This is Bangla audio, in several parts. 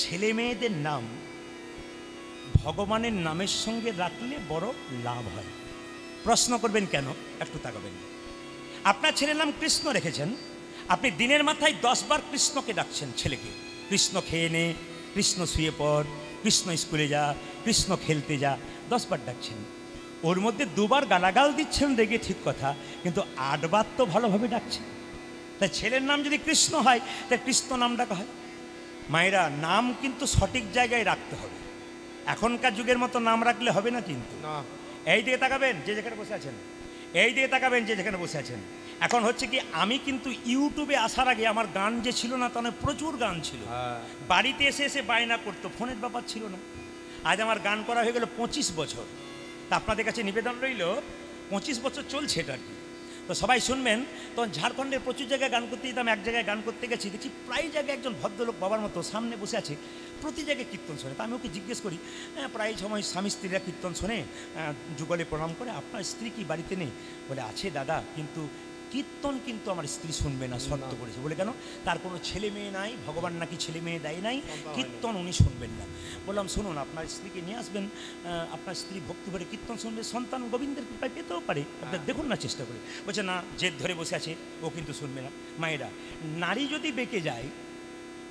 ছেলে মেয়েদের নাম ভগবানের নামের সঙ্গে রাখলে বড় লাভ হয়। প্রশ্ন করবেন কেন? একটু তাকাবেন। আপনার ছেলের নাম কৃষ্ণ রেখেছেন, আপনি দিনের মাথায় 10 বার কৃষ্ণকে ডাকছেন ছেলেকে। কৃষ্ণ খেয়ে নে, কৃষ্ণ শুয়ে পড়, কৃষ্ণ স্কুলে যা, কৃষ্ণ খেলতে যা, 10 বার ডাকছেন। ওর মধ্যে 2 বার গালাগাল দিচ্ছেন রেগে, ঠিক কথা, কিন্তু 8 বার তো ভালোভাবে ডাকছেন। তাই ছেলের নাম যদি কৃষ্ণ হয়, তাই কৃষ্ণ নাম ডাকা হয়। মায়েরা, নাম কিন্তু সঠিক জায়গায় রাখতে হবে। এখনকার যুগের মতো নাম রাখলে হবে না কিন্তু। এই দিকে তাকাবেন যে যেখানে বসে আছেন, এই দিকে তাকাবেন যে যেখানে বসে আছেন। এখন হচ্ছে কি, আমি কিন্তু ইউটিউবে আসার আগে আমার গান যে ছিল না, তাহলে প্রচুর গান ছিল। বাড়িতে এসে এসে বায়না করতো, ফোনের ব্যাপার ছিল না। আজ আমার গান করা হয়ে গেল 25 বছর। তা আপনাদের কাছে নিবেদন রইল, 25 বছর চলছে এটা আর কি। তো সবাই শুনবেন। তখন ঝাড়খণ্ডের প্রচুর জায়গায় গান করতে যেতাম। এক জায়গায় গান করতে গেছি, দেখছি প্রায় জায়গায় একজন ভদ্রলোক বাবার মতো সামনে বসে আছে, প্রতি জায়গায় কীর্তন শোনে। তা আমি ওকে জিজ্ঞেস করি, প্রায় সময় স্বামী স্ত্রীরা কীর্তন শোনে, যুগলে প্রণাম করে, আপনার স্ত্রী কি বাড়িতে নেই? বলে আছে দাদা, কিন্তু কীর্তন কিন্তু আমার স্ত্রী শুনবে না, শর্ত করেছে। বলে কেন? তার কোনো ছেলে মেয়ে নাই, ভগবান নাকি ছেলে মেয়ে দেয় নাই, কীর্তন উনি শুনবেন না। বললাম শুনুন, আপনার স্ত্রীকে নিয়ে আসবেন, আপনার স্ত্রী ভক্তি ভরে কীর্তন শুনবে, সন্তান গোবিন্দের কৃপায় পেতেও পারে, আপনার দেখুন না চেষ্টা করে। বলছে না, জেদ ধরে বসে আছে, ও কিন্তু শুনবে না। মায়েরা, নারী যদি বেঁকে যায়,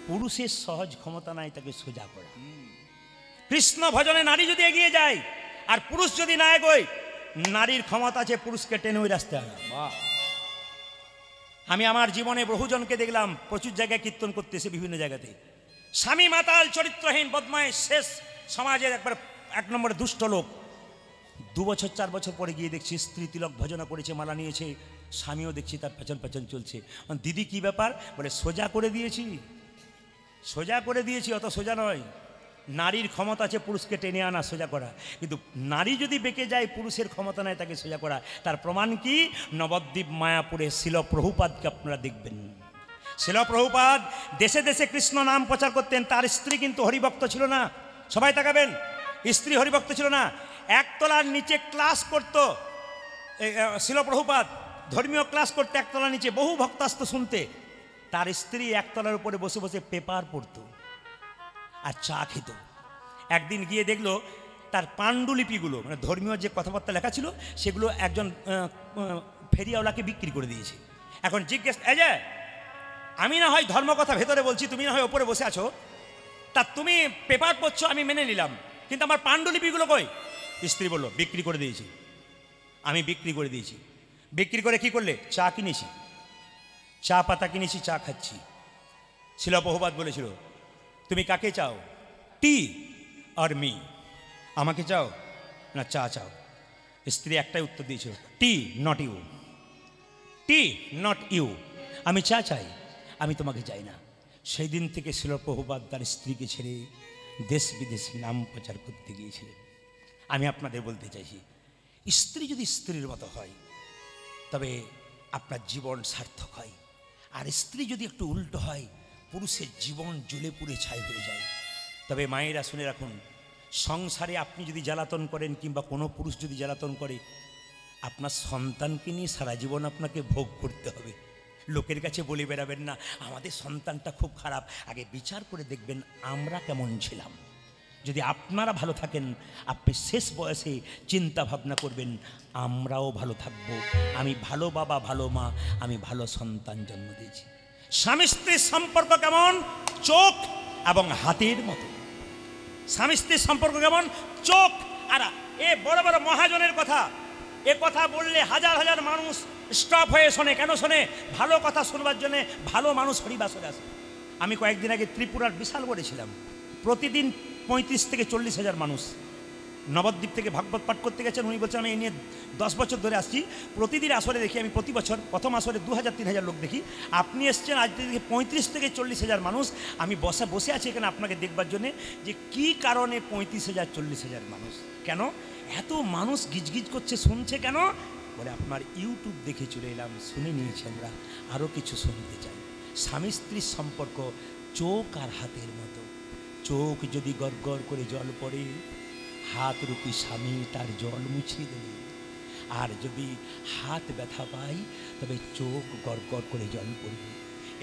পুরুষের সহজ ক্ষমতা নাই তাকে সোজা করা। কৃষ্ণ ভজনে নারী যদি এগিয়ে যায় আর পুরুষ যদি না এগোয়, নারীর ক্ষমতা আছে পুরুষকে টেনে ওই রাস্তায় আনা। আমি আমার জীবনে বহুজনকে দেখলাম প্রচুর জায়গায় কীর্তন করতে এসে, বিভিন্ন জায়গাতে স্বামী মাতাল, চরিত্রহীন, বদমাইশ, শেষ সমাজের একবার 1 নম্বরে দুষ্ট লোক। 2 বছর 4 বছর পরে গিয়ে দেখছি স্ত্রী তিলক ভজনা করেছে, মালা নিয়েছে, স্বামীও দেখছি তার পেছন পেছন চলছে। দিদি কি ব্যাপার? বলে সোজা করে দিয়েছি, সোজা করে দিয়েছি, অত সোজা নয়। নারীর ক্ষমতা আছে পুরুষকে টেনে আনা, সোজা করা, কিন্তু নারী যদি বেঁকে যায়, পুরুষের ক্ষমতা নাই তাকে সোজা করা। তার প্রমাণ কি? নবদ্বীপ মায়াপুরে শিল প্রভুপাদকে আপনারা দেখবেন। শিল প্রভুপাদ দেশে দেশে কৃষ্ণ নাম প্রচার করতেন। তার স্ত্রী কিন্তু হরিভক্ত ছিল না। সবাই তাকাবেন, স্ত্রী হরিভক্ত ছিল না। 1 তলার নিচে ক্লাস করত শিল প্রভুপাদ, ধর্মীয় ক্লাস করতে 1 তলার নিচে, বহু ভক্ত আসতো শুনতে। তার স্ত্রী 1 তলার উপরে বসে বসে পেপার পড়তো আর চা খেত। একদিন গিয়ে দেখলো তার পাণ্ডুলিপিগুলো, মানে ধর্মীয় যে কথাবার্তা লেখা ছিল, সেগুলো একজন ফেরিয়াওয়ালাকে বিক্রি করে দিয়েছে। এখন জিজ্ঞেস, এই যে আমি না হয় ধর্মকথা ভেতরে বলছি, তুমি না হয় ওপরে বসে আছো, তা তুমি পেপার পড়ছো আমি মেনে নিলাম, কিন্তু আমার পাণ্ডুলিপিগুলো কই? স্ত্রী বলল, বিক্রি করে দিয়েছি। আমি বিক্রি করে দিয়েছি। বিক্রি করে কি করলে? চা কিনেছি, চা পাতা কিনেছি, চা খাচ্ছি। শিল প্রভুপাদ বলেছিল, তুমি কাকে চাও? টি আর মি? আমাকে চাও না চা চাও? স্ত্রী একটাই উত্তর দিয়েছিল, tea not you, tea not you. আমি চা চাই, আমি তোমাকে চাই না। সেই দিন থেকে শিল প্রভুপাদ তার স্ত্রীকে ছেড়ে দেশ বিদেশে নাম প্রচার করতে গিয়েছিলেন। আমি আপনাদের বলতে চাইছি, স্ত্রী যদি স্ত্রীর মতো হয়, তবে আপনার জীবন সার্থক হয়। আর স্ত্রী যদি একটু উল্টো হয়, পুরুষের জীবন জ্বলে পুড়ে ছাই হয়ে যায়। তবে মায়েরা শুনে রাখুন, সংসারে আপনি যদি জ্বালাতন করেন, কিংবা কোনো পুরুষ যদি জ্বালাতন করে, আপনার সন্তানকে নিয়ে সারা জীবন আপনাকে ভোগ করতে হবে। লোকের কাছে বলে বেড়াবেন না আমাদের সন্তানটা খুব খারাপ। আগে বিচার করে দেখবেন আমরা কেমন ছিলাম। যদি আপনারা ভালো থাকেন, আপনি শেষ বয়সে চিন্তা ভাবনা করবেন আমরাও ভালো থাকব, আমি ভালো বাবা, ভালো মা, আমি ভালো সন্তান জন্ম দিয়েছি। স্বামী স্ত্রীর সম্পর্ক কেমন? চোখ এবং হাতের মতো। স্বামী স্ত্রীর সম্পর্ক কেমন? চোখ আর এ বড় বড় মহাজনের কথা, এ কথা বললে হাজার হাজার মানুষ স্টপ হয়ে শোনে। কেন শোনে? ভালো কথা শুনবার জন্যে ভালো মানুষ হরিবাসরে আসে। আমি কয়েকদিন আগে ত্রিপুরার বিশাল করেছিলাম, প্রতিদিন 35 থেকে 40 হাজার মানুষ নবদ্বীপ থেকে ভাগবত পাঠ করতে গেছেন। উনি বলছেন আমি এই নিয়ে 10 বছর ধরে আসছি, প্রতিদিন আসরে দেখি আমি, প্রতি বছর প্রথম আসরে 2000-3000 লোক দেখি। আপনি এসছেন আজ দেখি 35 থেকে 40 হাজার মানুষ। আমি বসে আছি এখানে আপনাকে দেখবার জন্যে, যে কি কারণে 35,000-40 হাজার মানুষ, কেন এত মানুষ গিজগিজ করছে, শুনছে কেন? বলে আপনার ইউটিউব দেখে চলে এলাম, শুনে নিয়েছি, আমরা আরও কিছু শুনতে চাই। স্বামী স্ত্রীর সম্পর্ক চোখ আর হাতের মতো। চোখ যদি গড় করে জল পড়ে, হাত রূপী স্বামী তার জল মুছিয়ে দেবে। আর যদি হাত ব্যথা পায়, তবে চোখ গড় করে জল পড়বে।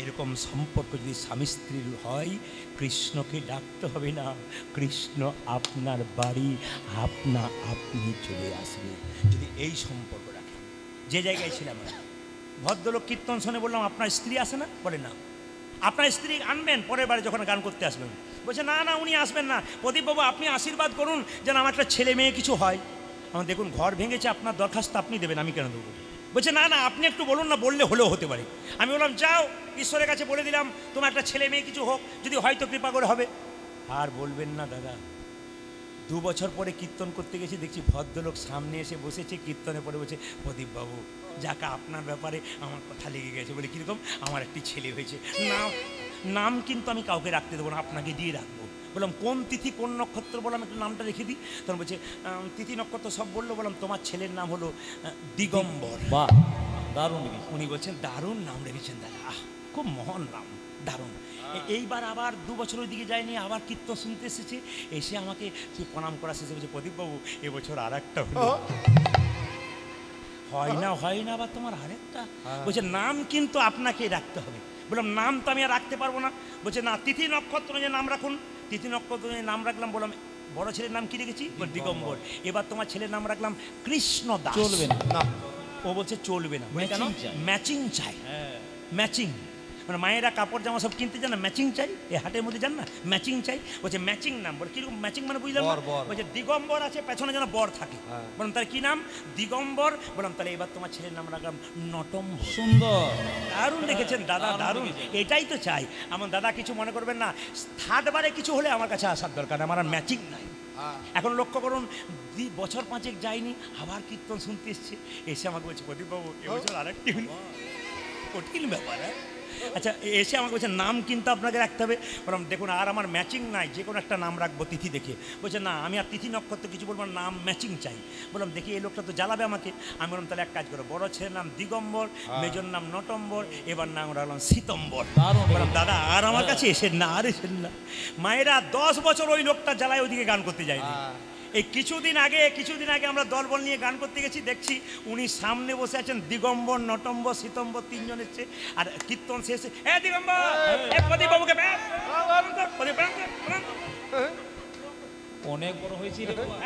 এরকম সম্পর্ক যদি স্বামী স্ত্রীর হয়, কৃষ্ণকে ডাকতে হবে না, কৃষ্ণ আপনার বাড়ি আপনি চলে আসবে। যদি এই সম্পর্ক রাখেন। যে জায়গায় ছিলাম ভদ্রলোক কীর্তন শুনে বললাম আপনার স্ত্রী আসে না? বলে না। আপনার স্ত্রী আনবেন পরের বারে যখন গান করতে আসবেন। বলছে না না, উনি আসবেন না। প্রদীপবাবু আপনি আশীর্বাদ করুন যেন আমার একটা ছেলে মেয়ে কিছু হয়। আমার দেখুন ঘর ভেঙেছে, আপনার দরখাস্ত আপনি দেবেন, আমি কেন দেবো? বলছে না না, আপনি একটু বলুন না, বললে হলেও হতে পারে। আমি বললাম যাও, ঈশ্বরের কাছে বলে দিলাম তোমার একটা ছেলে মেয়ে কিছু হোক, যদি হয়তো কৃপা করে হবে। আর বলবেন না দাদা। 2 বছর পরে কীর্তন করতে গেছি, দেখছি ভদ্রলোক সামনে এসে বসেছে, কীর্তনে পরে বলছে প্রদীপবাবু যাকে আপনার ব্যাপারে আমার কথা লেগে গেছে। বলে কীরকম? আমার একটি ছেলে হয়েছে। নাম কিন্তু আমি কাউকে রাখতে দেবো না, আপনাকে দিয়ে রাখবো। বললাম কোন তিথি কোন নক্ষত্র? বললাম একটু নামটা রেখে দিই। তখন বলছে তিথি নক্ষত্র সব বললো। বললাম তোমার ছেলের নাম হলো দিগম্বর। বাহ, দারুণ। উনি বলছেন দারুণ নাম রেখেছেন দাদা, খুব মহান নাম, দারুণ। এইবার আবার 2 বছর ওই দিকে যায়নি, আবার কীর্তন শুনতে এসেছে। এসে আমাকে প্রণাম করা শেষে বলছে প্রদীপবাবু এবছর আর একটা হলো। হয় না আবার তোমার আরেকটা? বলছে নাম কিন্তু আপনাকে রাখতে হবে। বললাম নাম তো আমি আর রাখতে পারবো না। বলছে না, তিথি নক্ষত্র যে নাম রাখুন। তিথি নক্ষত্র যে নাম রাখলাম। বললাম বড় ছেলের নাম কি রেখেছি? দিগম্বর। এবার তোমার ছেলের নাম রাখলাম কৃষ্ণ দাস। চলবে না। ও বলছে চলবে না। ম্যাচিং চাই। ম্যাচিং মানে মায়েরা কাপড় জামা সব কিনতে যান না, ম্যাচিং চাই। এই হাটের মধ্যে যান না, ম্যাচিং চাই। বলছে ম্যাচিং নাম। বলে কিরকম ম্যাচিং? মানে বুঝলাম না। বলছে দিগম্বর আছে, পেছনে যেন বর থাকে। বললাম তাহলে কি নাম? দিগম্বর। বললাম তাহলে এবার তোমার ছেলের নাম রাখলাম নটম্বর। সুন্দর, দারুণ রেখেছেন দাদা, দারুণ। এটাই তো চাই। আমার দাদা কিছু মনে করবেন না, 3rd বারে কিছু হলে আমার কাছে আসার দরকার, আমার আর ম্যাচিং নাই। এখন লক্ষ্য করুন, 2 বছর 5 যায়নি, আবার কীর্তন শুনতে এসছে। এসে আমাকে বলছে প্রদীপবাবু এবছর আরেকটি হলো। কঠিন ব্যাপার। আচ্ছা, এসে আমাকে বলছে নাম কিন্তু আপনাকে রাখতে হবে। বললাম দেখুন আর আমার ম্যাচিং নাই, যে কোনো একটা নাম রাখবো তিথি দেখে। বলছে না আমি আর তিথি নক্ষত্র কিছু বলবো না, নাম ম্যাচিং চাই। বললাম দেখি এই লোকটা তো জ্বালাবে আমাকে। আমি বললাম তাহলে এক কাজ করো, বড় ছেলের নাম দিগম্বর, মেজর নাম নটম্বর, এবার নাম রাখলাম সীতম্বর। বললাম দাদা আর আমার কাছে এসেন না, আর এসেন না। মায়েরা 10 বছর ওই লোকটা জ্বালায় ওইদিকে গান করতে যায়নি। এই কিছুদিন আগে আমরা দলবল নিয়ে গান করতে গেছি, দেখছি উনি সামনে বসে আছেন, দিগম্বর নটম্বর সীতম্বর 3 জন এসছে। আর কীর্তন শেষে দিগম্বর প্রদীপবাবুকে অনেক বড় হয়েছি রে বাবা।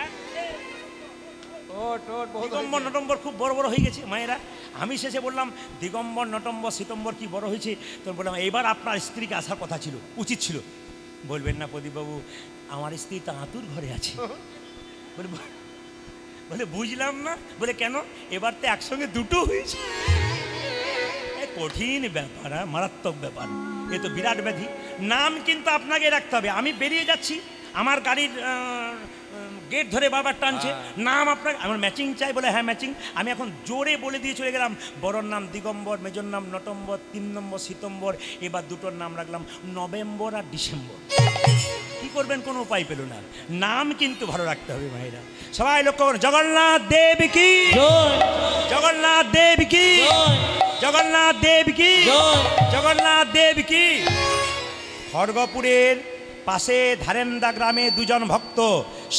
দিগম্বর নটম্বর খুব বড় বড় হয়ে গেছে মায়েরা। আমি শেষে বললাম দিগম্বর নটম্বর সীতম্বর কি বড় হয়েছে? তো বললাম এবার আপনার স্ত্রীকে আসার কথা ছিল, উচিত ছিল। বলবেন না প্রদীপবাবু আমার স্ত্রী তো আতুর ঘরে আছে। বলে বুঝলাম না। বলে কেন? এবার তো একসঙ্গে দুটো হয়েছে। কঠিন ব্যাপার, মারাত্মক ব্যাপার, এ তো বিরাট ব্যাধি। নাম কিন্তু আপনাকে রাখতে হবে। আমি বেরিয়ে যাচ্ছি, আমার গাড়ির গেট ধরে বারবার টানছে, নাম আপনার, আমার ম্যাচিং চাই। বলে হ্যাঁ ম্যাচিং। আমি এখন জোরে বলে দিয়ে চলে গেলাম, বড়র নাম দিগম্বর, মেজর নাম নটম্বর, 3 নম্বর সীতম্বর, এবার দুটোর নাম রাখলাম নভেম্বর আর ডিসেম্বর। কি করবেন কোনো উপায় পেল না। নাম কিন্তু ভালো রাখতে হবে মায়েরা। সবাই লক্ষ্য করুন, জগন্নাথ দেব কি, জগন্নাথ দেব কি, জগন্নাথ দেব কি, জগন্নাথ দেব কি। খড়গপুরের পাশে ধারেন্দা গ্রামে 2 জন ভক্ত।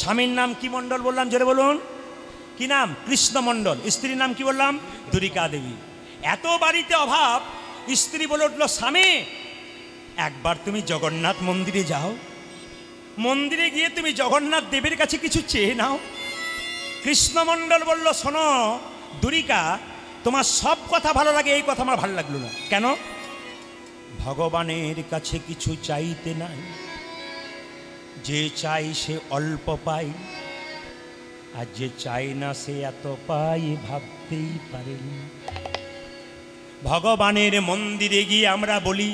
স্বামীর নাম কি মণ্ডল বললাম? জোরে বলুন। কি নাম? কৃষ্ণ মণ্ডল। স্ত্রীর নাম কি বললাম? দুরিকা দেবী। এত বাড়িতে অভাব, স্ত্রী বলে উঠল স্বামী একবার তুমি জগন্নাথ মন্দিরে যাও, মন্দিরে গিয়ে তুমি জগন্নাথ দেবের কাছে কিছু চেয়ে নাও। কৃষ্ণমণ্ডল বলল শোনো দুরিকা, তোমার সব কথা ভালো লাগে, এই কথা আমার ভালো লাগলো না। কেন? ভগবানের কাছে কিছু চাইতে নাই, যে চাই সে অল্প পাই, আর যে চাই না সে এত পাই ভাবতেই পারেনি। ভগবানের মন্দিরে গিয়ে আমরা বলি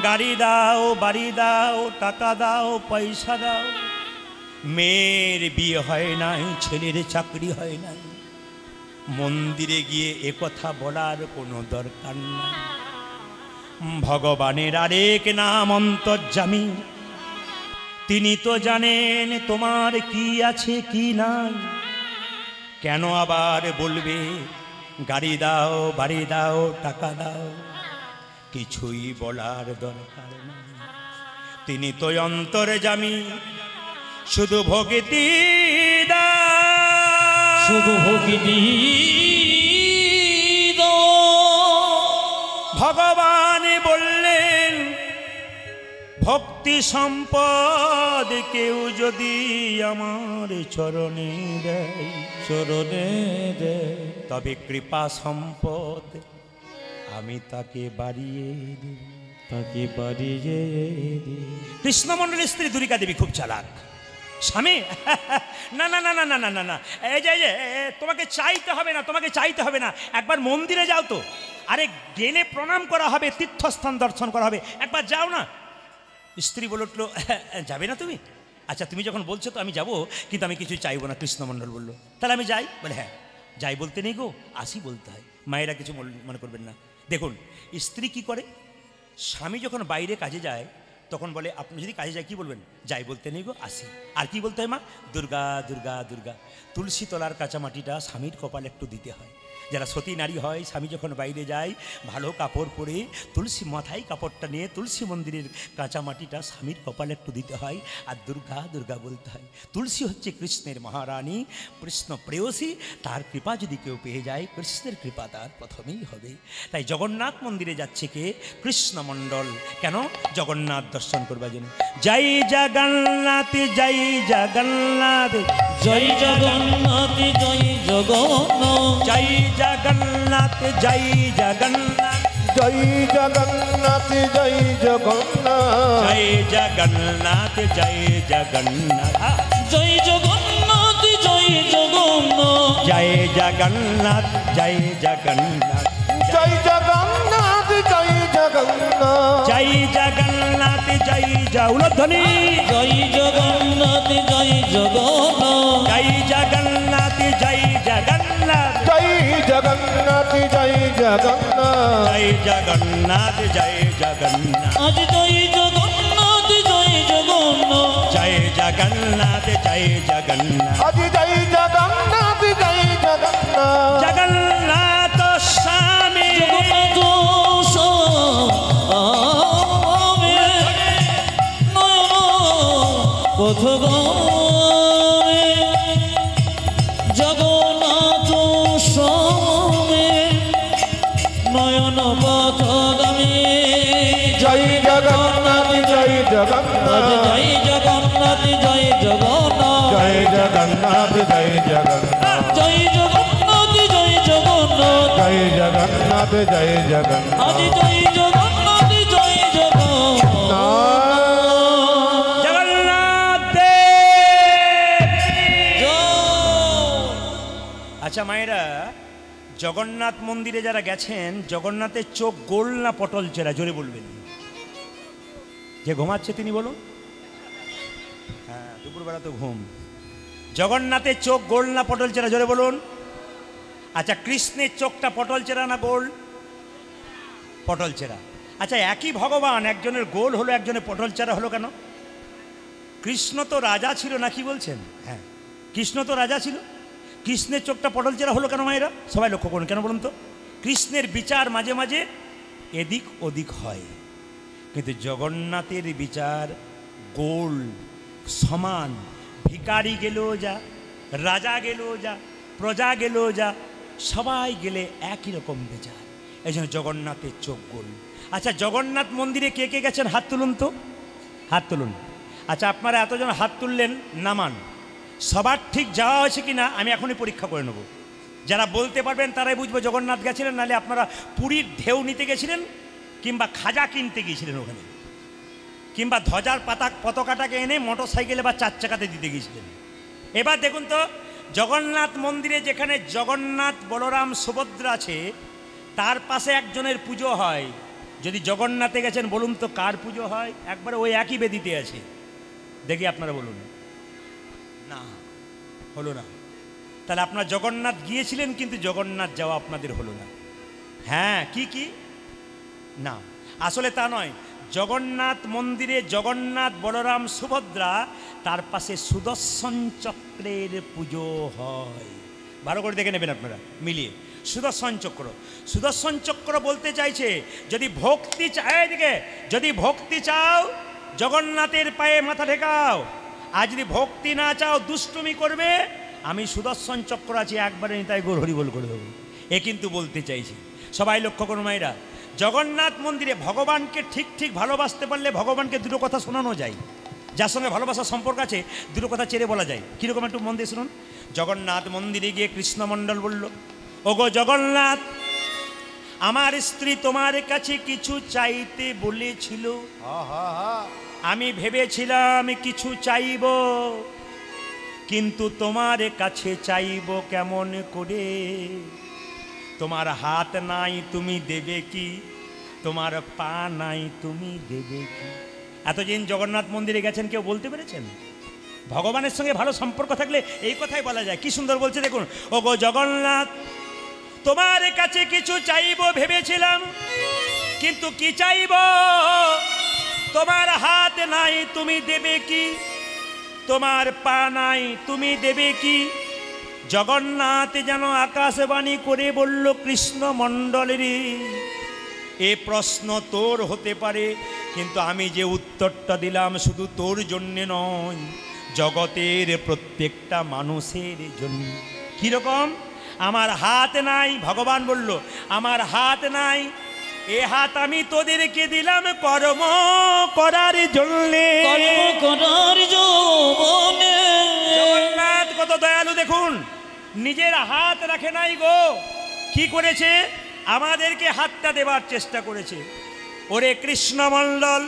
গাড়ি দাও, বাড়ি দাও, টাকা দাও, পয়সা দাও। মেয়ের বিয়ে হয় নাই, ছেলের চাকরি হয় নাই, মন্দিরে গিয়ে একথা বলার কোনো দরকার নাই। ভগবানের আরেক নাম অন্তর্যামী, তিনি তো জানেন তোমার কি আছে কি নাই। কেন আবার বলবে গাড়ি দাও, বাড়ি দাও, টাকা দাও? কিছুই বলার দরকার নেই, তিনি তো অন্তর্যামী, শুধু ভক্তি দাও, শুধু ভক্তি দাও। ভগবান ভক্তি সম্পদ কেউ যদি আমার চরণে দেয়, চরণে দেয়, তবে কৃপা সম্পদ আমি তাকে বাড়িয়ে দেব। তাকে বাড়িয়ে দে। কৃষ্ণমণ্ডলের স্ত্রী দুর্গা দেবী খুব চালাক। স্বামী না না না না না না না না, এই যে তোমাকে চাইতে হবে না, তোমাকে চাইতে হবে না, একবার মন্দিরে যাও তো। আরে গেলে প্রণাম করা হবে, তীর্থস্থান দর্শন করা হবে, একবার যাও না। স্ত্রী বলে উঠলো, যাবে না তুমি? আচ্ছা তুমি যখন বলছো তো আমি যাবো, কিন্তু আমি কিছু চাইবো না। কৃষ্ণমণ্ডল বলল, তাহলে আমি যাই? বলে হ্যাঁ যাই বলতে নেই গো, আসি বলতে হয়। মায়েরা কিছু মনে করবেন না। দেখুন স্ত্রী কি করে, স্বামী যখন বাইরে কাজে যায় তখন বলে, আপনি যদি কাজে যায় কি বলবেন? যাই বলতে নেই গো, আসি। আর কি বলতে হয় মা? দুর্গা দুর্গা দুর্গা। তুলসী তলার কাঁচা মাটিটা স্বামীর কপালে একটু দিতে হয়। যারা সতী নারী হয়, স্বামী যখন বাইরে যায় ভালো কাপড় পরে তুলসী মাথায় কাপড়টা নিয়ে তুলসী মন্দিরের কাঁচা মাটিটা স্বামীর কপালে একটু দিতে হয়, আর দুর্গা দুর্গা বলতে হয়। তুলসী হচ্ছে কৃষ্ণের মহারানী, কৃষ্ণ প্রেয়সী, তার কৃপা যদি কেউ পেয়ে যায়, কৃষ্ণের কৃপা তার প্রথমেই হবে। তাই জগন্নাথ মন্দিরে যাচ্ছে কে? কৃষ্ণমণ্ডল। কেন? জগন্নাথ দর্শন করবার জন্য। জয় জগন্নাথ, জয় জগন্নাথ, জয় জগন্নাথ, জয় জগন্নাথ, জয় জগন্নাথ, জয় জগন্নাথ, জয় জগন্নাথ, জয় জগন্নাথ, জয় জগন্নাথ, জয় জগন্নাথ, জয় জগন্নাথ, জয় জগন্নাথ, জয় জগন্নাথ, জয় জগন্নাথ, জয় জগন্নাথ, জয় জগন্নাথ, জয় জগন্নাথ, জয় উলধ্বনি, জয় জগন্নাথ, জয় জগন্নাথ, জয় জগন্নাথ, জয় জগন্নাথ, জয় জগন্নাথ, জয় জগন্নাথ, জয় জগন্নাথ, জয় জগন্নাথ, আজ জয় জগন্নাথ, জয় জগন্নাথ, জয় জগন্নাথ, জয় জগন্নাথ, আজ জয় জগন্নাথ, জয় জগন্নাথ, জগন্নাথ স্বামী, জগন্নাথ স্বামী, নয়ন পথগামী, জগন্নাথ স্বামী, নয়ন পথগামী, জয় জগন্নাথ, জয় জগন্নাথ, জয় জগন্নাথ, জয় জগন্নাথ, জয় জগন্নাথ, জয় জগন্নাথ, জয় জগন্নাথ, জয় জগন্নাথ, জয় জগন্নাথ, জয় জগন্নাথ, আজ জয় জগন্নাথ, জয় জগন্নাথ, জগন্নাথ দেব। জয়। আচ্ছা মায়েরা, জগন্নাথ মন্দিরে যারা গেছেন, জগন্নাথের চোখ গোল না পটল চেরা? জোরে বলবেন। যে ঘুমাচ্ছে তিনি বলুন। হ্যাঁ, দুপুরবেলা তো ঘুম। জগন্নাথের চোখ গোল না পটল চেরা? জোরে বলুন। আচ্ছা, কৃষ্ণের চোখটা পটল চেরা না গোল? পটল চেরা। আচ্ছা, একই ভগবান, একজনের গোল হলো, একজনের পটল চেরা হলো কেন? কৃষ্ণ তো রাজা ছিল না, কি বলছেন? হ্যাঁ, কৃষ্ণ তো রাজা ছিল। কৃষ্ণের চোখটা পটল চেরা হলো কেন মায়েরা? সবাই লক্ষ্য করুন। কেন বলুন তো? কৃষ্ণের বিচার মাঝে মাঝে এদিক ওদিক হয়, কিন্তু জগন্নাথের বিচার গোল, সমান। ভিখারি গেলেও যা, রাজা গেলেও যা, প্রজা গেলেও যা, সবাই গেলে একই রকম বিচার। এই জন্য জগন্নাথের চোখ গোল। আচ্ছা, জগন্নাথ মন্দিরে কে কে গেছেন? হাত তুলুন তো, হাত তুলুন। আচ্ছা, আপনারা এতজন হাত তুললেন, নামান। সবার ঠিক যাওয়া হয়েছে কি না আমি এখনই পরীক্ষা করে নেব। যারা বলতে পারবেন তারাই বুঝবো জগন্নাথ গেছিলেন, নাহলে আপনারা পুরীর ঢেউ নিতে গেছিলেন, কিংবা খাজা কিনতে গিয়েছিলেন ওখানে, কিংবা ধ্বজার পতাকাটাকে এনে মোটর সাইকেলে বা 4 চাকাতে দিতে গিয়েছিলেন। এবার দেখুন তো, জগন্নাথ মন্দিরে যেখানে জগন্নাথ, বলরাম, সুভদ্রা আছে, তার পাশে একজনের পুজো হয়। যদি জগন্নাথে গেছেন বলুন তো কার পুজো হয়? একবারে ওই একই বেদিতে আছে। দেখি আপনারা বলুন। না, হলো না। তাহলে আপনারা জগন্নাথ গিয়েছিলেন, কিন্তু জগন্নাথ যাওয়া আপনাদের হলো না। হ্যাঁ, কি কি না, আসলে তা নয়। জগন্নাথ মন্দিরে জগন্নাথ, বলরাম, সুভদ্রা, তার পাশে সুদর্শন চক্রের পুজো হয়। ভালো করে দেখে নেবেন আপনারা মিলিয়ে। সুদর্শন চক্র, সুদর্শন চক্র বলতে চাইছে যদি ভক্তি এদিকে, যদি ভক্তি চাও জগন্নাথের পায়ে মাথা ঠেকাও, আর যদি ভক্তি না চাও, দুষ্টুমি করবে, আমি সুদর্শন চক্র আছি, একবারে নিতাই গৌর হরি বল করে দেবো। এ কিন্তু বলতে চাইছি। সবাই লক্ষ্য করুন মায়েরা, জগন্নাথ মন্দিরে ভগবানকে ঠিক ঠিক ভালোবাসতে পারলে ভগবানকে দুটো কথা শোনানো যায়। যার সঙ্গে ভালোবাসার সম্পর্ক আছে দুটো কথা চেরে বলা যায়। কীরকম একটু মন দিয়ে শুনুন। জগন্নাথ মন্দিরে গিয়ে কৃষ্ণমণ্ডল বলল, ওগো জগন্নাথ, আমার স্ত্রী তোমার কাছে কিছু চাইতে বলেছিল। আমি ভেবেছিলাম কিছু চাইব, কিন্তু তোমার কাছে চাইব কেমন করে? তোমার হাত নাই, তুমি দেবে কি? তোমার পা নাই, তুমি দেবে কি? এতদিন জগন্নাথ মন্দিরে গেছেন, কেউ বলতে পেরেছেন? ভগবানের সঙ্গে ভালো সম্পর্ক থাকলে এই কথাই বলা যায়। কি সুন্দর বলছে দেখুন, ওগো জগন্নাথ, তোমার কাছে কিছু চাইব ভেবেছিলাম, কিন্তু কি চাইব? তোমার হাত নাই, তুমি দেবে কি? তোমার পা নাই, তুমি দেবে কি? জগন্নাথ যেন আকাশবাণী করে বলল, কৃষ্ণমণ্ডলের এ প্রশ্ন তোর হতে পারে, কিন্তু আমি যে উত্তরটা দিলাম শুধু তোর জন্যে নয়, জগতের প্রত্যেকটা মানুষের জন্য। কীরকম? আমার হাত নাই, ভগবান বলল আমার হাত নাই, এ হাত আমি তোদেরকে দিলাম কর্ম করার জন্যে। জগন্নাথ কত দয়ালু দেখুন, নিজের হাত রাখে নাই গো, কি করেছে? আমাদেরকে হাতটা দেবার চেষ্টা করেছে। ওরে কৃষ্ণমণ্ডল,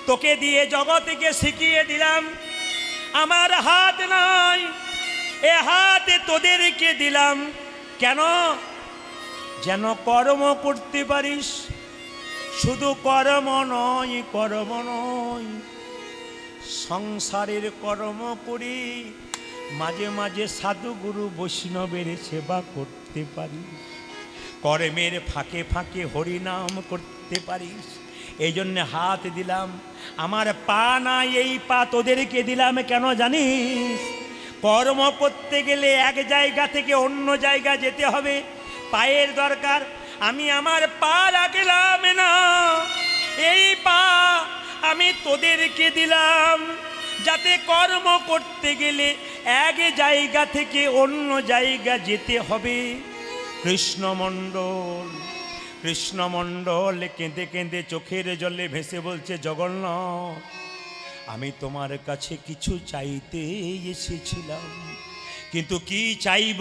তোকে দিয়ে জগৎকে শিখিয়ে দিলাম আমার হাত নাই, এ হাতে তোদেরকে দিলাম কেন? যেন কর্ম করতে পারিস। শুধু কর্ম নয়, কর্ম নয়, সংসারের কর্ম করি, মাঝে মাঝে সাধুগুরু বৈষ্ণবের সেবা করতে পারিস, কর্মের ফাঁকে ফাঁকে হরিনাম করতে পারিস। এই জন্য হাত দিলাম। আমার পা নাই, এই পা তোদেরকে দিলাম কেন জানিস? কর্ম করতে গেলে এক জায়গা থেকে অন্য জায়গা যেতে হবে, পায়ের দরকার। আমি আমার পা রাখলাম না, এই পা আমি তোদেরকে দিলাম, যাতে কর্ম করতে গেলে এক জায়গা থেকে অন্য জায়গা যেতে হবে। কৃষ্ণমণ্ডল, কৃষ্ণমণ্ডল কেঁদে কেঁদে চোখের জলে ভেসে বলছে, জগন্নাথ, আমি তোমার কাছে কিছু চাইতে এসেছিলাম, কিন্তু কি চাইব?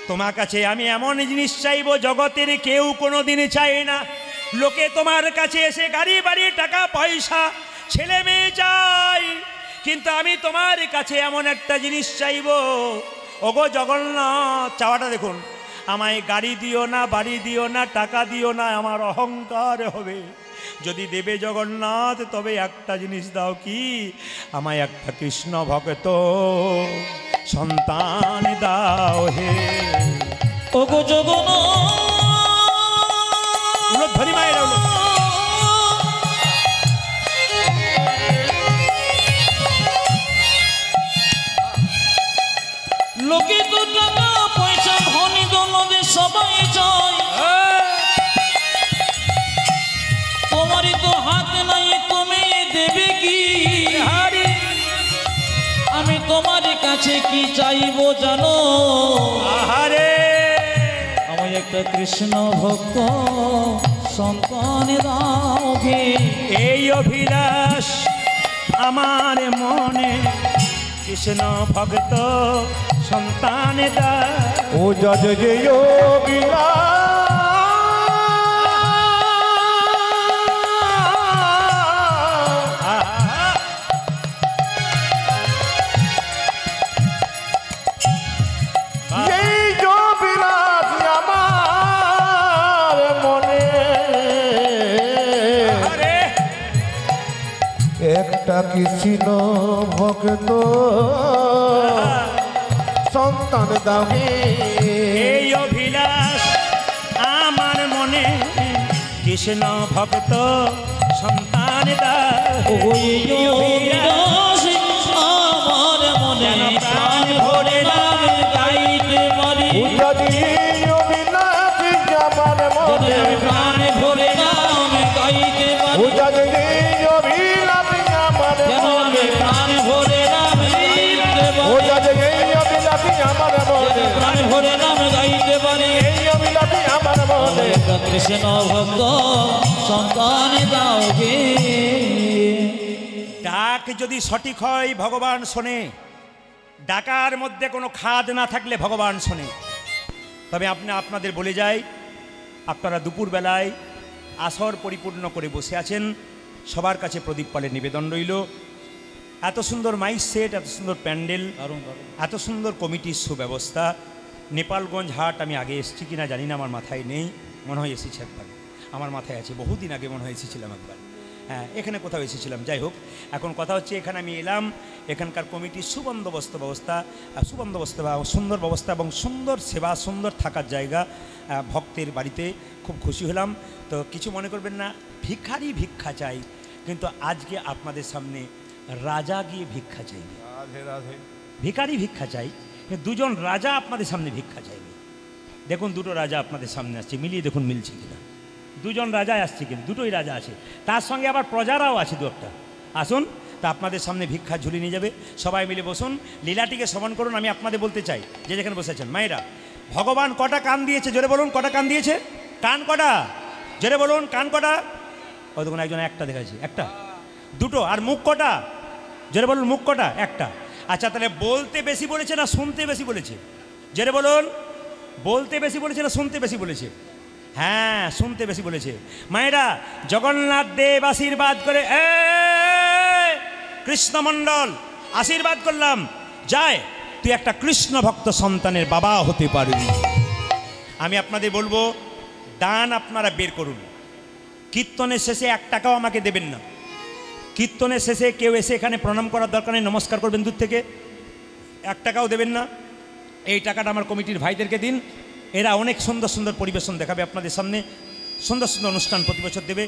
তোমার কাছে আমি এমন জিনিস চাইব জগতের কেউ কোনোদিন চায় না। লোকে তোমার কাছে এসে গাড়ি বাড়ি টাকা পয়সা ছেলে মেয়ে চাই, কিন্তু আমি তোমার কাছে এমন একটা জিনিস চাইব। ওগো জগন্নাথ, চাওয়াটা দেখুন, আমায় গাড়ি দিও না, বাড়ি দিও না, টাকা দিও না, আমার অহংকার হবে। যদি দেবে জগন্নাথ, তবে একটা জিনিস দাও, কি? আমায় একটা কৃষ্ণ ভক্ত সন্তান দাও হে। ওগো জগন্নাথ, ধরি মায়ের লোকে তো টাকা পয়সা ধনী দৌলতে সবাই চায়, তোমারই তো হাত নাই, তুমি দেবে কি? আমি তোমার কাছে কি চাইবো জানো? আহারে, আমি একটা কৃষ্ণ ভক্ত সন্তান দাও গে। এই অভিলাষ আমার মনে, কৃষ্ণ ভক্ত সন্তান দাও। ও যজ যে যোগিলা এই যোগিলাস আমার মনে, একটা কৃষ্ণ ভক্ত সন্তান দাবি। এই অভিলাষ আমার মনে, কৃষ্ণ ভক্ত সন্তান দাও। ওই অভিলাষ আমার মনে, প্রাণ ভরে নাম গাইতে পারি। যদি অভিলাষ আমার মনে, প্রাণ ভরে নাম গাইতে পারি। যদি অভিলাষ আমার মনে, প্রাণ ভরে নাম গাইতে পারি। যদি অভিলাষ আমার মনে, প্রাণ ভরে নাম গাইতে পারি। এই অভিলাষ আমার মনে, কৃষ্ণ ভক্ত সন্তান দাও গে। ডাক যদি সঠিক হয় ভগবান শোনে, ডাকার মধ্যে কোনো খাদ না থাকলে ভগবান শোনে। তবে আপনাদের বলে যাই, আপনারা দুপুরবেলায় আসর পরিপূর্ণ করে বসে আছেন, সবার কাছে প্রদীপ পালের নিবেদন রইল। এত সুন্দর মাইক সেট, এত সুন্দর প্যান্ডেল, এত সুন্দর কমিটির সুব্যবস্থা। নেপালগঞ্জ হাট আমি আগে এসেছি কিনা জানি না, আমার মাথায় নেই, মনে হয় এসেছি একবার, আমার মাথায় আছে বহুদিন আগে মনে হয় এসেছিলাম একবার, হ্যাঁ এখানে কোথাও এসেছিলাম। যাই হোক, এখন কথা হচ্ছে এখানে আমি এলাম, এখানকার কমিটির সুবন্দোবস্ত সুন্দর ব্যবস্থা এবং সুন্দর সেবা, সুন্দর থাকার জায়গা, ভক্তের বাড়িতে খুব খুশি হলাম। তো কিছু মনে করবেন না, ভিখারি ভিক্ষা চাই, কিন্তু আজকে আপনাদের সামনে রাজা গিয়ে ভিক্ষা চাইবে। ভিখারি ভিক্ষা চাই, কিন্তু দুজন রাজা আপনাদের সামনে ভিক্ষা চাইবে। দেখুন দুটো রাজা আপনাদের সামনে আসছে, মিলিয়ে দেখুন মিলছে কিনা। দুজন রাজা আসছে, কিন্তু দুটোই রাজা আছে, তার সঙ্গে আবার প্রজারাও আছে দু একটা। আসুন, তা আপনাদের সামনে ভিক্ষা ঝুলি নিয়ে যাবে। সবাই মিলে বসুন, লীলাটিকে শ্রবণ করুন। আমি আপনাদের বলতে চাই, যে যেখানে বসেছেন মায়েরা, ভগবান কটা কান দিয়েছে জোরে বলুন, কটা কান দিয়েছে? কান কটা? জোরে বলুন, কান কটা? ওই দেখুন একজন একটা দেখাচ্ছি, একটা, দুটো। আর মুখ কটা? জোরে বলুন, মুখ কটা? একটা। আচ্ছা, তাহলে বলতে বেশি বলেছে না শুনতে বেশি বলেছে? জোরে বলুন, বলতে বেশি বলেছে না শুনতে বেশি বলেছে? হ্যাঁ, শুনতে বেশি বলেছে। মায়েরা, জগন্নাথ দেব আশীর্বাদ করে, কৃষ্ণমণ্ডল আশীর্বাদ করলাম, যায় তুই একটা কৃষ্ণ ভক্ত সন্তানের বাবা হতে পারবি। আমি আপনাদের বলবো, দান আপনারা বের করুন। কীর্তনের শেষে 1 টাকাও আমাকে দেবেন না। কীর্তনের শেষে কেউ এসে এখানে প্রণাম করার দরকার নেই, নমস্কার করবেন দূর থেকে, 1 টাকাও দেবেন না। এই টাকাটা আমার কমিটির ভাইদেরকে দিন, এরা অনেক সুন্দর সুন্দর পরিবেশন দেখাবে আপনাদের সামনে, সুন্দর সুন্দর অনুষ্ঠান প্রতি বছর দেবে।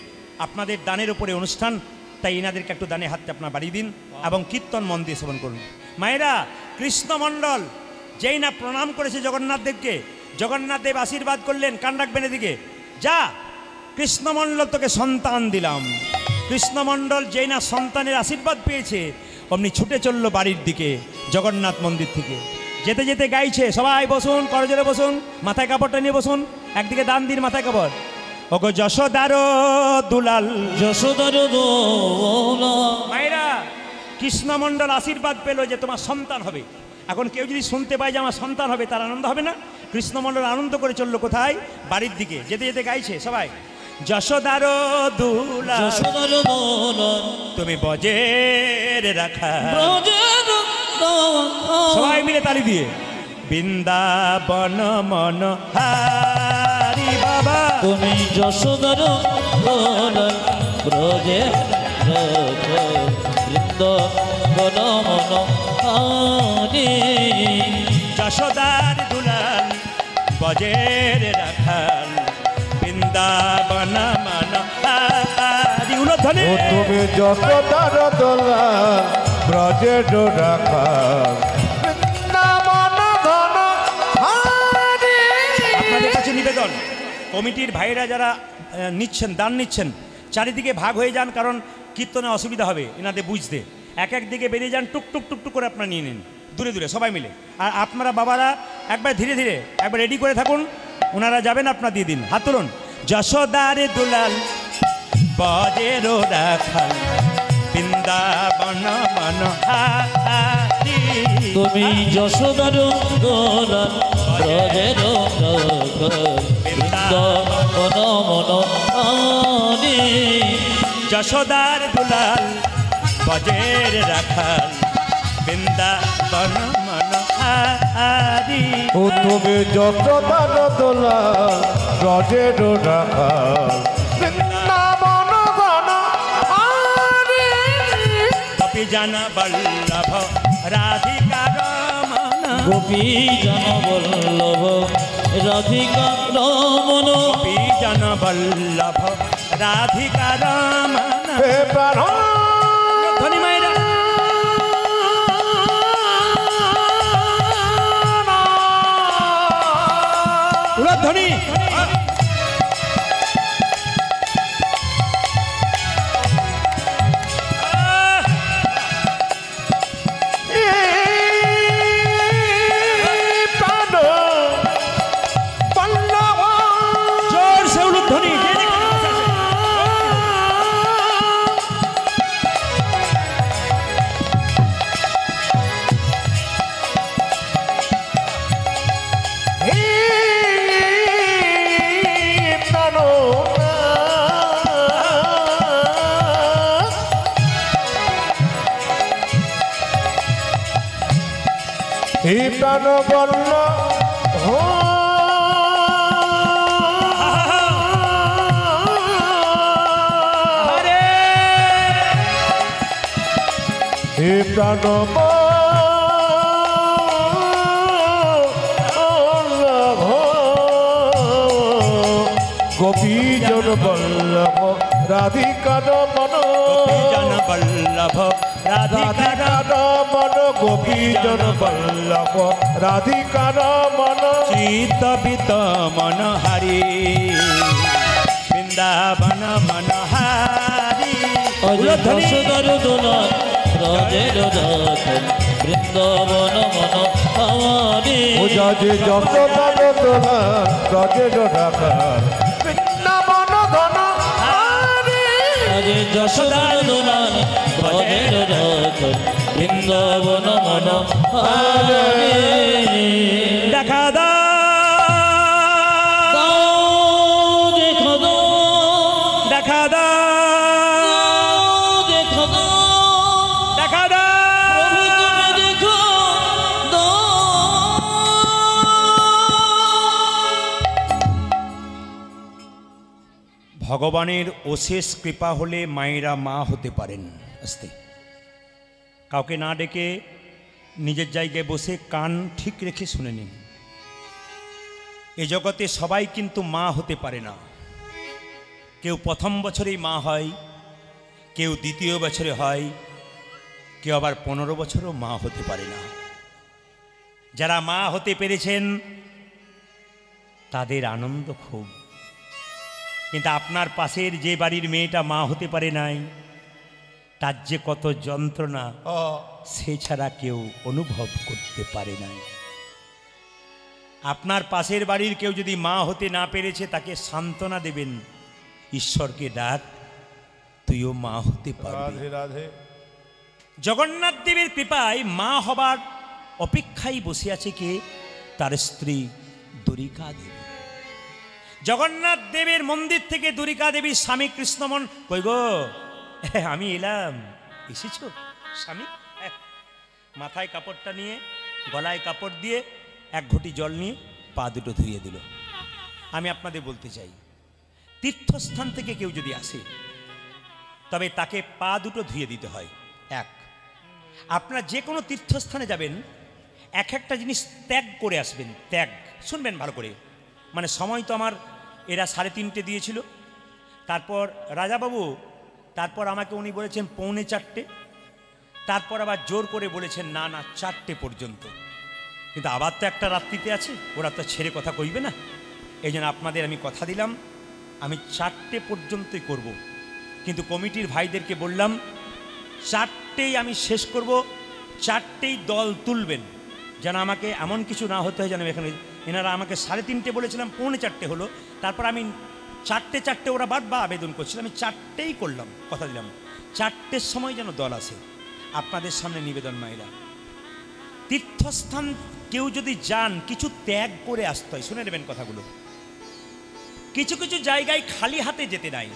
আপনাদের দানের উপরে অনুষ্ঠান, তাই এনাদেরকে একটু দানে হাতটা আপনার বাড়িয়ে দিন এবং কীর্তন মন দিয়ে শ্রবণ করুন। মায়েরা, কৃষ্ণমণ্ডল যেই না প্রণাম করেছে জগন্নাথ দেবকে, জগন্নাথ দেব আশীর্বাদ করলেন, কান রাখবেন এদিকে, যা কৃষ্ণমণ্ডল তোকে সন্তান দিলাম। কৃষ্ণমণ্ডল যেই না সন্তানের আশীর্বাদ পেয়েছে, অমনি ছুটে চলল বাড়ির দিকে জগন্নাথ মন্দির থেকে। যেতে যেতে গাইছে, সবাই বসুন, করজোরে বসুন, মাথায় কাপড়টা নিয়ে বসুন, একদিকে দান দিন মাথায় কাপড়। ওগো যশোদার দুলাল, যশোদার দোলাল। মায়েরা, কৃষ্ণমণ্ডল আশীর্বাদ পেল যে তোমার সন্তান হবে। এখন কেউ যদি শুনতে পায় যে আমার সন্তান হবে, তার আনন্দ হবে না? কৃষ্ণমণ্ডল আনন্দ করে চললো কোথায়? বাড়ির দিকে। যেতে যেতে গাইছে সবাই, যশোদার দুলাল, যশোদার দোলাল, তুমি বজের রাখা। ব্রজের সবাই মিলে তালি দিয়ে, বৃন্দাবন মন হারি বাবা, তুমি যশোদার দোলাল, ব্রজের বৃন্দাবন মন হারি। যশোদার দুলাল, বজের রাখাল, বৃন্দাবন মন হারি। উলধ্বনি। ও তুমি যশোদার দোলাল, ব্রজের রাখাল, বৃন্দাবন ধন হারি। আপনাদের কাছে নিবেদন, কমিটির ভাইরা যারা নিচ্ছেন, দান নিচ্ছেন, চারিদিকে ভাগ হয়ে যান, কারণ কীর্তনে অসুবিধা হবে এনাদের বুঝতে। এক এক দিকে বেরিয়ে যান, টুকটুক টুকটুক করে আপনারা নিয়ে নিন, দূরে দূরে সবাই মিলে। আর আপনারা বাবারা একবার ধীরে ধীরে একবার রেডি করে থাকুন, ওনারা যাবেন, আপনারা দিয়ে দিন, হাত তুলুন। যশোদারে দুলাল, বজের রাখাল, বৃন্দাবন মন হারি। তুমি যশোদার দোলাল, ব্রজের বৃন্দাবন মন হারি। যশোদার দুলাল, বজের রাখাল, বৃন্দাবন মন হারি। ও তুমি যশোদার দোলাল, ব্রজের রাখাল, বৃন্দাবন ধন হারি। কপি জন বল্লভ রাধিকা রমণ, গোপী জন বল্লভ রাধিকা রমণ। কপি জন বল্লভ রাধিকা রমণ। হে প্রাণ ধ্বনি মায়েরা, ধ্বনি। প্রাণ বল্লভ, জোর সে হে প্রাণ বর্ণ হে প্রাণ গোপীজন বল্লভ রাধিকার মন জন বল্লভ রাধিকার মন গোপীজন বল্লভ রাধিকার মন চিত্তবিত মনোহারি বৃন্দাবন মনোহারি অজে যশোদার দোলা রাজের রাত বৃন্দাবন মন হারি যে যশোদার দোলা রাজের রাখার বৃন্দাবন ধন অজে যশোদার দোলা রাজের রাত বৃন্দাবন মন হারি দেখা দাও দেখো দাও দেখা দাও দেখো দাও দেখা দাও প্রভু তুমি দেখো দাও ভগবানের অশেষ কৃপা হলে মায়েরা মা হতে পারেন। আস্তে কাউকে না ডেকে নিজের জায়গায় বসে কান ঠিক রেখে শুনে নিন। এ জগতে সবাই কিন্তু মা হতে পারে না। কেউ প্রথম বছরেই মা হয়, কেউ দ্বিতীয় বছরে হয়, কেউ আবার 15 বছরও মা হতে পারে না। যারা মা হতে পেরেছেন তাদের আনন্দ খুব, কিন্তু আপনার পাশের যে বাড়ির মেয়েটা মা হতে পারে নাই তার যে কত যন্ত্রণা সে ছাড়া কেউ অনুভব করতে পারে নাই। আপনার পাশের বাড়ির কেউ যদি মা হতে না পেরেছে তাকে সান্ত্বনা দেবেন, ঈশ্বরকে ডাক, তুইও মা হতে পারবি। রাধে রাধে। জগন্নাথ দেবের কৃপায় মা হবার অপেক্ষায় বসে আছে কে? তার স্ত্রী দ্বারিকা দেবী। জগন্নাথ দেবের মন্দির থেকে দ্বারিকা দেবীর স্বামী কৃষ্ণমন, কই গো আমি এলাম। এসেছো স্বামী? মাথায় কাপড়টা নিয়ে, গলায় কাপড় দিয়ে, এক ঘটি জল নিয়ে পা দুটো ধুয়ে দিল। আমি আপনাদের বলতে চাই, তীর্থস্থান থেকে কেউ যদি আসে তবে তাকে পা দুটো ধুয়ে দিতে হয়। এক, আপনারা যে কোনো তীর্থস্থানে যাবেন এক একটা জিনিস ত্যাগ করে আসবেন। ত্যাগ শুনবেন ভালো করে। মানে সময় তো আমার এরা 3:30 দিয়েছিল, তারপর রাজাবাবু, তারপর আমাকে উনি বলেছেন 3:45, তারপর আবার জোর করে বলেছেন না না 4টে পর্যন্ত। কিন্তু আবার তো একটা রাত্রিতে আছে, ওরা তো ছেড়ে কথা কইবে না। এই জন্য আপনাদের আমি কথা দিলাম আমি 4টে পর্যন্তই করব। কিন্তু কমিটির ভাইদেরকে বললাম 4টেই আমি শেষ করব, 4টেই দল তুলবেন, যেন আমাকে এমন কিছু না হতে হয় যেন এখানে। এনারা আমাকে 3:30 বলেছিলাম, 4:45 হলো, তারপর আমি 4টে ওরা বারবার আবেদন করছিল, আমি 4টেই করলাম, কথা দিলাম 4টের সময় যেন দল আসে। আপনাদের সামনে নিবেদন মায়েরা, তীর্থস্থান কেউ যদি যান কিছু ত্যাগ করে আসতে হয়। শুনে নেবেন কথাগুলো। কিছু কিছু জায়গায় খালি হাতে যেতে নাই,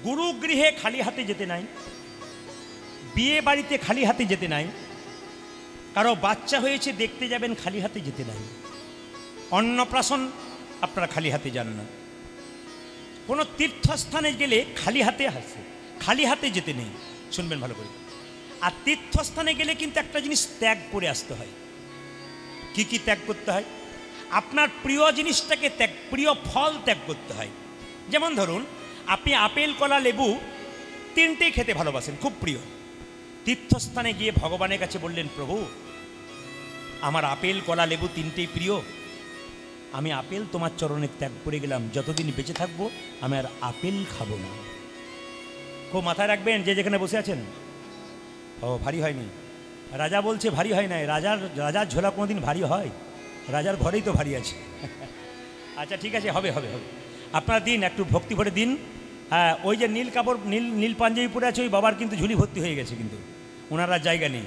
গুরুগৃহে খালি হাতে যেতে নাই, বিয়ে বাড়িতে খালি হাতে যেতে নাই, কারো বাচ্চা হয়েছে দেখতে যাবেন খালি হাতে যেতে নাই, অন্নপ্রাশন আপনারা খালি হাতে যান না। কোনো তীর্থস্থানে গেলে খালি হাতে আসে, খালি হাতে যেতে নেই। শুনবেন ভালো করে। আর তীর্থস্থানে গেলে কিন্তু একটা জিনিস ত্যাগ করে আসতে হয়। কি কি ত্যাগ করতে হয়? আপনার প্রিয় জিনিসটাকে ত্যাগ, প্রিয় ফল ত্যাগ করতে হয়। যেমন ধরুন আপনি আপেল, কলা, লেবু 3টেই খেতে ভালোবাসেন, খুব প্রিয়। তীর্থস্থানে গিয়ে ভগবানের কাছে বললেন, প্রভু আমার আপেল, কলা, লেবু 3টেই প্রিয়, আমি আপেল তোমার চরণে ত্যাগ করে গেলাম, যতদিন বেঁচে থাকবো আমি আর আপেল খাবো না। খুব মাথায় রাখবেন যে যেখানে বসে আছেন। ও ভারী হয়নি, রাজা বলছে ভারী হয় নাই। রাজার ঝোলা কোনোদিন ভারী হয়? রাজার ঘরেই তো ভারী আছে। আচ্ছা ঠিক আছে, হবে হবে হবে। আপনারা দিন, একটু ভক্তি ভরে দিন। হ্যাঁ, ওই যে নীল কাপড়, নীল পাঞ্জাবি পরে আছে ওই বাবার কিন্তু ঝুলি ভর্তি হয়ে গেছে, কিন্তু ওনার আর জায়গা নেই।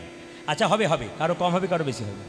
আচ্ছা হবে হবে, কারো কম হবে কারো বেশি হবে।